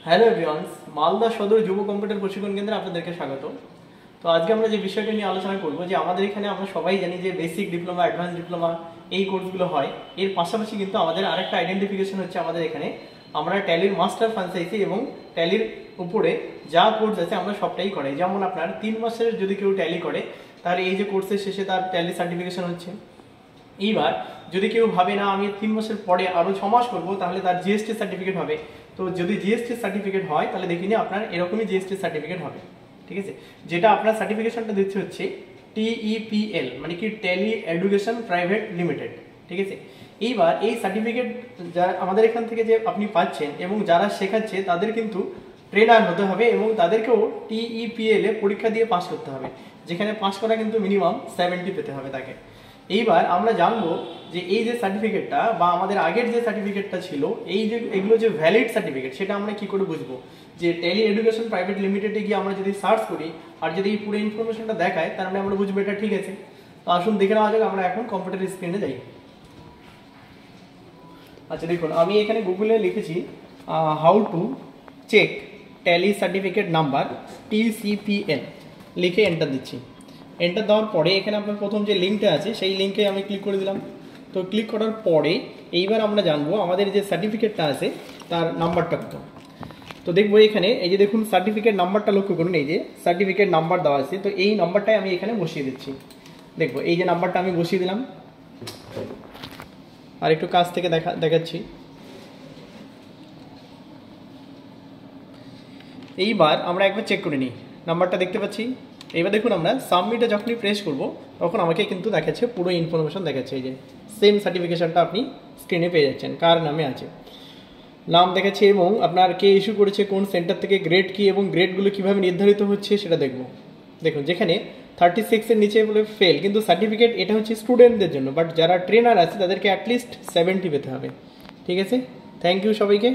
Hello এভরিওয়ান্স, Malda সদর যুব computer প্রশিক্ষণ কেন্দ্রে আপনাদেরকে স্বাগত। তো আজকে আমরা যে বিষয়টা নিয়ে আলোচনা করব, যে আমাদের এখানে আমরা সবাই জানি যে বেসিক ডিপ্লোমা, অ্যাডভান্স ডিপ্লোমা এই কোর্সগুলো হয়। এর পাশাপাশি কিন্তু আমাদের আরেকটা আইডেন্টিফিকেশন হচ্ছে, আমাদের এখানে আমরা ট্যালির মাস্টার ফ্রাঞ্চাইজি এবং ট্যালির উপরে যা কোর্স আছে আমরা সবটাই করাই। যেমন আপনার 3 মাসের যদি কেউ ট্যালি করে, তাহলে এই যে কোর্সের শেষে তার ট্যালি সার্টিফিকেশন হচ্ছে। এইবার যদি কেউ ভাবে না আমি 3 মাসের পরে আরও 6 মাস করবো, তাহলে তার জিএসটি সার্টিফিকেট হবে। তো যদি জিএসটি সার্টিফিকেট হয় তাহলে দেখিনি আপনার এরকমই জিএসটি সার্টিফিকেট হবে, ঠিক আছে। যেটা আপনার সার্টিফিকেশনটা দিচ্ছে হচ্ছে TEPL, মানে কি ট্যালি এডুকেশন প্রাইভেট লিমিটেড, ঠিক আছে। এইবার এই সার্টিফিকেট যা আমাদের এখান থেকে যে আপনি পাচ্ছেন এবং যারা শেখাচ্ছে তাদের কিন্তু ট্রেনার হতে হবে এবং তাদেরকেও TEPL এ পরীক্ষা দিয়ে পাস করতে হবে, যেখানে পাস করা কিন্তু মিনিমাম 70 পেতে হবে তাকে। এইবার আমরা জানবো যে এই যে সার্টিফিকেটটা বা আমাদের আগের যে সার্টিফিকেটটা ছিল, এই যে এগুলো যে ভ্যালিড সার্টিফিকেট, সেটা আমরা কি করে বুঝবো? যে ট্যালি এডুকেশন প্রাইভেট লিমিটেডে গিয়ে আমরা যদি সার্চ করি আর যদি এই পুরো ইনফরমেশনটা দেখায়, তার মানে আমরা বুঝবো এটা ঠিক আছে। তো আসুন দেখে নেওয়া যাক। আমরা এখন কম্পিউটার স্ক্রিনে যাই। আচ্ছা দেখুন, আমি এখানে গুগলে লিখেছি how to check Tally certificate number TCPL, লিখে এন্টার দিচ্ছি। এন্টার দেওয়ার পরে এখানে আপনার প্রথম যে লিঙ্কটা আছে সেই লিঙ্কে আমি ক্লিক করে দিলাম। তো ক্লিক করার পরে এইবার আমরা জানবো আমাদের যে সার্টিফিকেটটা আছে তার নাম্বারটা কত। তো দেখবো এখানে এই যে দেখুন সার্টিফিকেট নাম্বারটা লক্ষ্য করুন, এই যে সার্টিফিকেট নাম্বার দেওয়া আছে। তো এই নাম্বারটাই আমি এখানে বসিয়ে দিচ্ছি। দেখবো এই যে নাম্বারটা আমি বসিয়ে দিলাম। আর একটু কাছ থেকে দেখাচ্ছি। এইবার আমরা একবার চেক করে নিই, নাম্বারটা দেখতে পাচ্ছি। এবার দেখুন আমরা সাবমিটে যখনই প্রেস করব তখন আমাকে কিন্তু দেখাচ্ছে পুরো ইনফরমেশন দেখাচ্ছে। এই যে সেম সার্টিফিকেশনটা আপনি স্ক্রিনে পেয়ে যাচ্ছেন, কার নামে আছে, নাম দেখাচ্ছে এবং আপনার কে ইস্যু করেছে, কোন সেন্টার থেকে, গ্রেড কি এবং গ্রেডগুলো কীভাবে নির্ধারিত হচ্ছে সেটা দেখব। দেখুন যেখানে 36-এর নিচে বলে ফেল, কিন্তু সার্টিফিকেট এটা হচ্ছে স্টুডেন্টদের জন্য, বাট যারা ট্রেনার আছে তাদেরকে অ্যাটলিস্ট 70 পেতে হবে, ঠিক আছে। থ্যাংক ইউ সবাইকে।